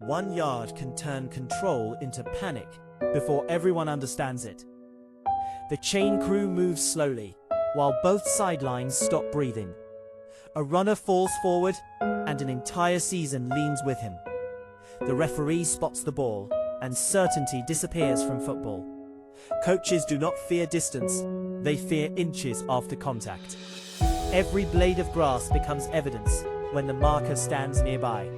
1 yard can turn control into panic before everyone understands it. The chain crew moves slowly, while both sidelines stop breathing. A runner falls forward, and an entire season leans with him. The referee spots the ball, and certainty disappears from football. Coaches do not fear distance, they fear inches after contact. Every blade of grass becomes evidence when the marker stands nearby.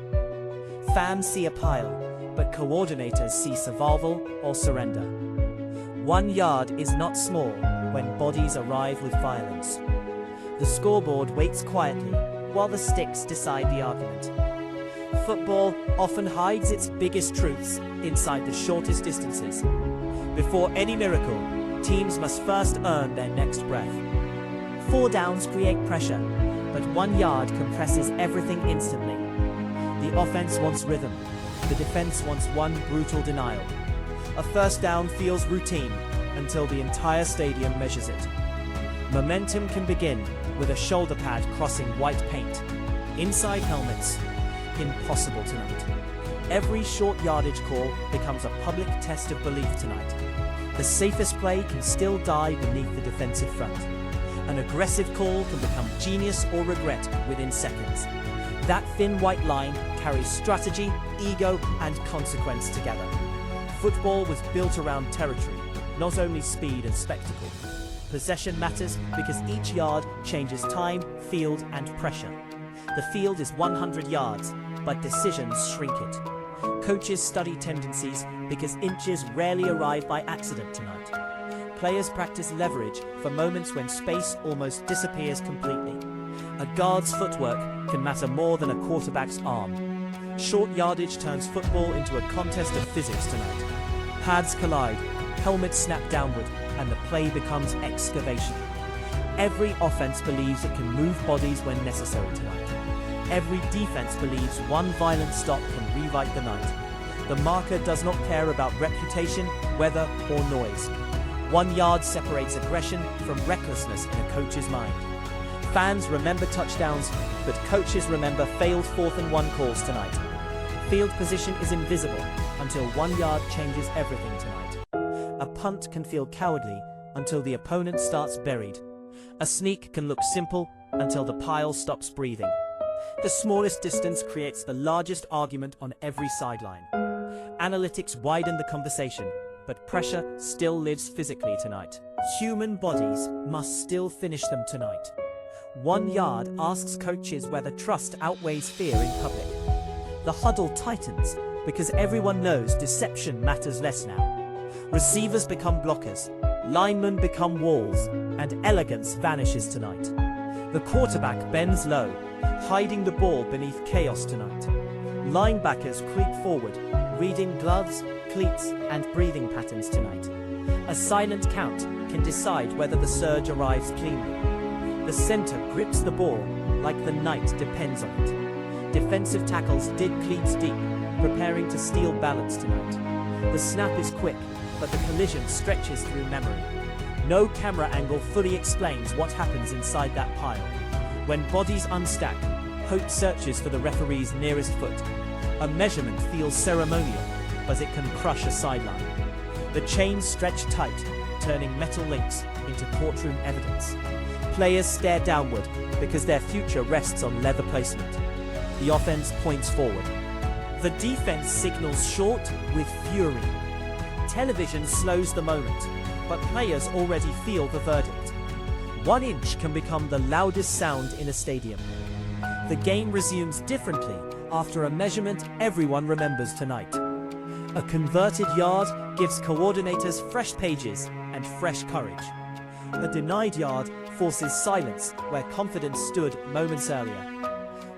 Fans see a pile, but coordinators see survival or surrender. 1 yard is not small when bodies arrive with violence. The scoreboard waits quietly while the sticks decide the argument. Football often hides its biggest truths inside the shortest distances. Before any miracle, teams must first earn their next breath. 4 downs create pressure, but 1 yard compresses everything instantly. The offense wants rhythm. The defense wants one brutal denial. A first down feels routine until the entire stadium measures it. Momentum can begin with a shoulder pad crossing white paint. Inside helmets, impossible tonight. Every short yardage call becomes a public test of belief tonight. The safest play can still die beneath the defensive front. An aggressive call can become genius or regret within seconds. That thin white line carries strategy, ego, and consequence together. Football was built around territory, not only speed and spectacle. Possession matters because each yard changes time, field, and pressure. The field is 100 yards, but decisions shrink it. Coaches study tendencies because inches rarely arrive by accident tonight. Players practice leverage for moments when space almost disappears completely. A guard's footwork can matter more than a quarterback's arm. Short yardage turns football into a contest of physics tonight. Pads collide, helmets snap downward, and the play becomes excavation. Every offense believes it can move bodies when necessary tonight. Every defense believes one violent stop can rewrite the night. The marker does not care about reputation, weather, or noise. 1 yard separates aggression from recklessness in a coach's mind. Fans remember touchdowns, but coaches remember failed 4th and 1 calls tonight. Field position is invisible until 1 yard changes everything tonight. A punt can feel cowardly until the opponent starts buried. A sneak can look simple until the pile stops breathing. The smallest distance creates the largest argument on every sideline. Analytics widen the conversation, but pressure still lives physically tonight. Human bodies must still finish them tonight. 1 yard asks coaches whether trust outweighs fear in public. The huddle tightens because everyone knows deception matters less now. Receivers become blockers, linemen become walls, and elegance vanishes tonight. The quarterback bends low, hiding the ball beneath chaos tonight. Linebackers creep forward, reading gloves, cleats, and breathing patterns tonight. A silent count can decide whether the surge arrives cleanly. The center grips the ball like the night depends on it. Defensive tackles dig cleats deep, preparing to steal balance tonight. The snap is quick, but the collision stretches through memory. No camera angle fully explains what happens inside that pile. When bodies unstack, hope searches for the referee's nearest foot. A measurement feels ceremonial, but it can crush a sideline. The chains stretch tight, turning metal links into courtroom evidence. Players stare downward because their future rests on leather placement. The offense points forward. The defense signals short with fury. Television slows the moment, but players already feel the verdict. 1 inch can become the loudest sound in a stadium. The game resumes differently after a measurement everyone remembers tonight. A converted yard gives coordinators fresh pages and fresh courage. A denied yard forces silence where confidence stood moments earlier.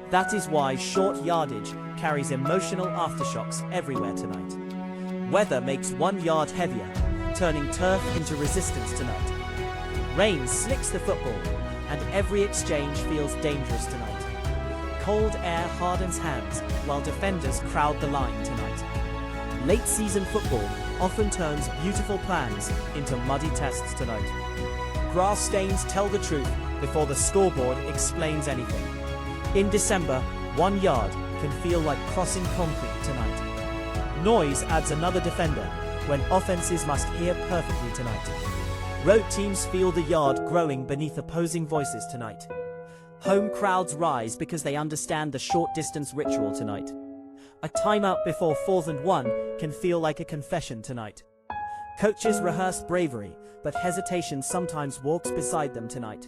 That is why short yardage carries emotional aftershocks everywhere tonight. Weather makes 1 yard heavier, turning turf into resistance tonight. Rain slicks the football, and every exchange feels dangerous tonight. Cold air hardens hands while defenders crowd the line tonight. Late season football often turns beautiful plans into muddy tests tonight. Grass stains tell the truth before the scoreboard explains anything. In December, 1 yard can feel like crossing concrete tonight. Noise adds another defender when offenses must hear perfectly tonight. Road teams feel the yard growing beneath opposing voices tonight. Home crowds rise because they understand the short distance ritual tonight. A timeout before 4th and 1 can feel like a confession tonight. Coaches rehearse bravery, but hesitation sometimes walks beside them tonight.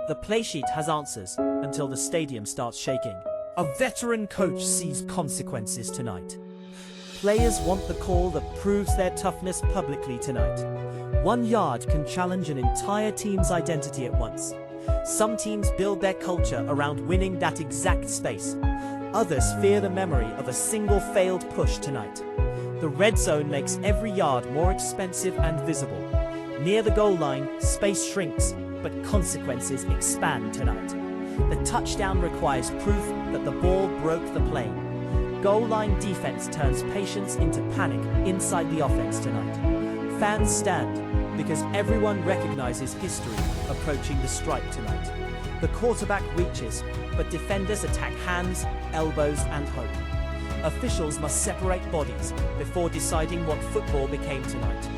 The playsheet has answers until the stadium starts shaking. A veteran coach sees consequences tonight. Players want the call that proves their toughness publicly tonight. 1 yard can challenge an entire team's identity at once. Some teams build their culture around winning that exact space. Others fear the memory of a single failed push tonight. The red zone makes every yard more expensive and visible. Near the goal line, space shrinks, but consequences expand tonight. The touchdown requires proof that the ball broke the plane. Goal line defense turns patience into panic inside the offense tonight. Fans stand because everyone recognizes history approaching the stripe tonight. The quarterback reaches, but defenders attack hands, elbows, and hope. Officials must separate bodies before deciding what football became tonight.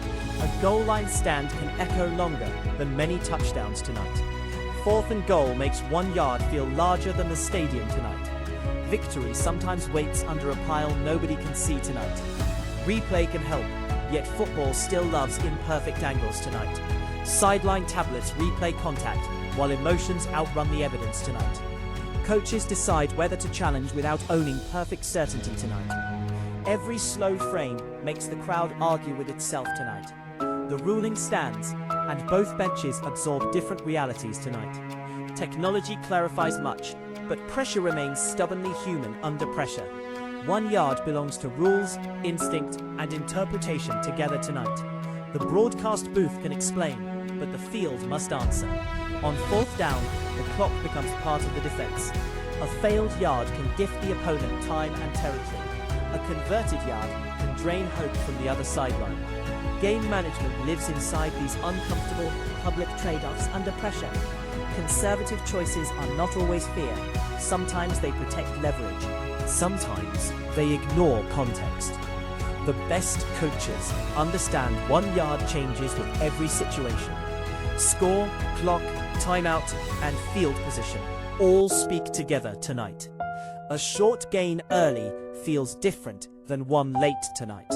A goal line stand can echo longer than many touchdowns tonight. 4th and goal makes 1 yard feel larger than the stadium tonight. Victory sometimes waits under a pile nobody can see tonight. Replay can help, yet football still loves imperfect angles tonight. Sideline tablets replay contact, while emotions outrun the evidence tonight. Coaches decide whether to challenge without owning perfect certainty tonight. Every slow frame makes the crowd argue with itself tonight. The ruling stands, and both benches absorb different realities tonight. Technology clarifies much, but pressure remains stubbornly human under pressure. 1 yard belongs to rules, instinct, and interpretation together tonight. The broadcast booth can explain, but the field must answer. On 4th down, the clock becomes part of the defense. A failed yard can gift the opponent time and territory. A converted yard can drain hope from the other sideline. Game management lives inside these uncomfortable public trade-offs under pressure. Conservative choices are not always fear. Sometimes they protect leverage. Sometimes they ignore context. The best coaches understand 1 yard changes with every situation. Score, clock, timeout, and field position all speak together tonight. A short gain early feels different than one late tonight.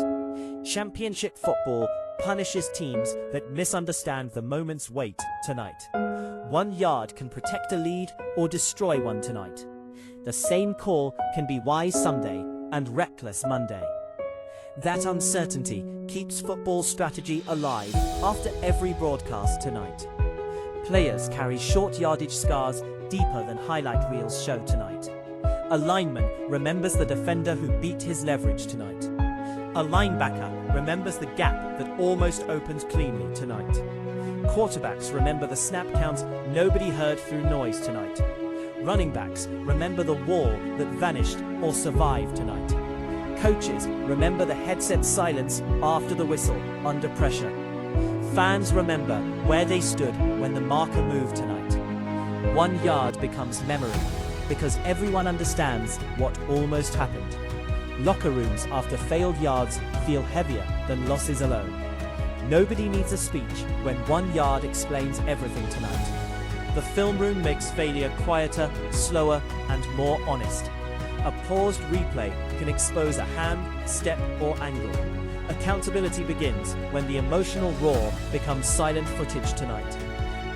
Championship football punishes teams that misunderstand the moment's weight tonight. 1 yard can protect a lead or destroy one tonight. The same call can be wise Sunday and reckless Monday. That uncertainty keeps football strategy alive after every broadcast tonight. Players carry short yardage scars deeper than highlight reels show tonight. A lineman remembers the defender who beat his leverage tonight. A linebacker remembers the gap that almost opened cleanly tonight. Quarterbacks remember the snap count nobody heard through noise tonight. Running backs remember the wall that vanished or survived tonight. Coaches remember the headset silence after the whistle under pressure. Fans remember where they stood when the marker moved tonight. 1 yard becomes memory because everyone understands what almost happened. Locker rooms after failed yards feel heavier than losses alone. Nobody needs a speech when 1 yard explains everything tonight. The film room makes failure quieter, slower, and more honest. A paused replay can expose a hand, step, or angle. Accountability begins when the emotional roar becomes silent footage tonight.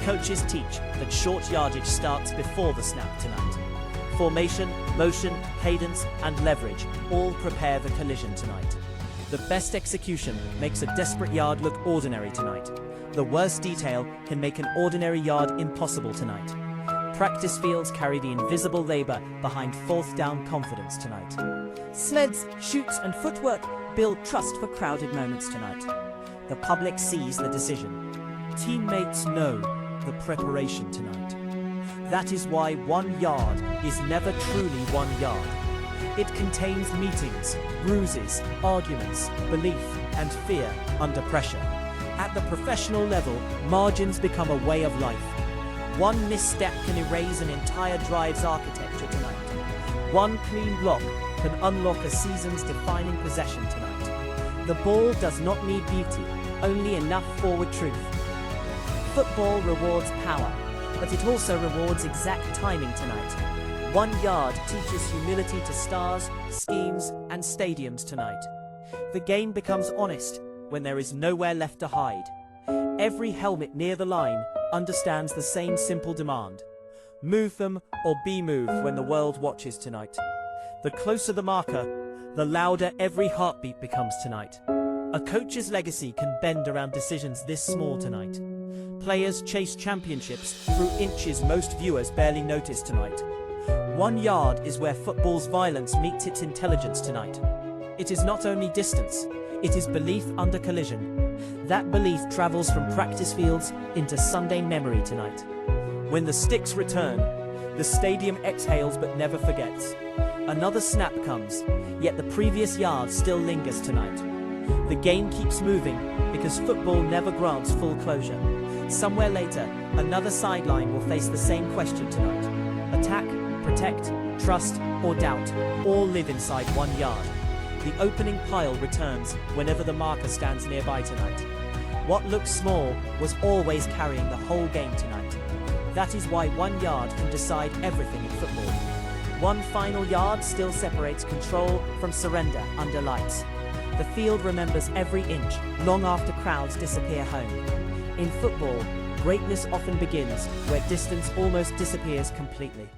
Coaches teach that short yardage starts before the snap tonight. Formation, motion, cadence, and leverage all prepare the collision tonight. The best execution makes a desperate yard look ordinary tonight. The worst detail can make an ordinary yard impossible tonight. Practice fields carry the invisible labor behind 4th down confidence tonight. Sleds, chutes, and footwork build trust for crowded moments tonight. The public sees the decision. Teammates know the preparation tonight. That is why 1 yard is never truly 1 yard. It contains meetings, bruises, arguments, belief, and fear under pressure. At the professional level, margins become a way of life. 1 misstep can erase an entire drive's architecture tonight. 1 clean block can unlock a season's defining possession tonight. The ball does not need beauty, only enough forward truth. Football rewards power, but it also rewards exact timing tonight. 1 yard teaches humility to stars, schemes, and stadiums tonight. The game becomes honest when there is nowhere left to hide. Every helmet near the line understands the same simple demand. Move them or be moved when the world watches tonight. The closer the marker, the louder every heartbeat becomes tonight. A coach's legacy can bend around decisions this small tonight. Players chase championships through inches most viewers barely notice tonight. 1 yard is where football's violence meets its intelligence tonight. It is not only distance, it is belief under collision. That belief travels from practice fields into Sunday memory tonight. When the sticks return, the stadium exhales but never forgets. Another snap comes, yet the previous yard still lingers tonight. The game keeps moving because football never grants full closure. Somewhere later, another sideline will face the same question tonight. Attack, protect, trust, or doubt, all live inside 1 yard. The opening pile returns whenever the marker stands nearby tonight. What looks small was always carrying the whole game tonight. That is why 1 yard can decide everything in football. 1 final yard still separates control from surrender under lights. The field remembers every inch long after crowds disappear home. In football, greatness often begins where distance almost disappears completely.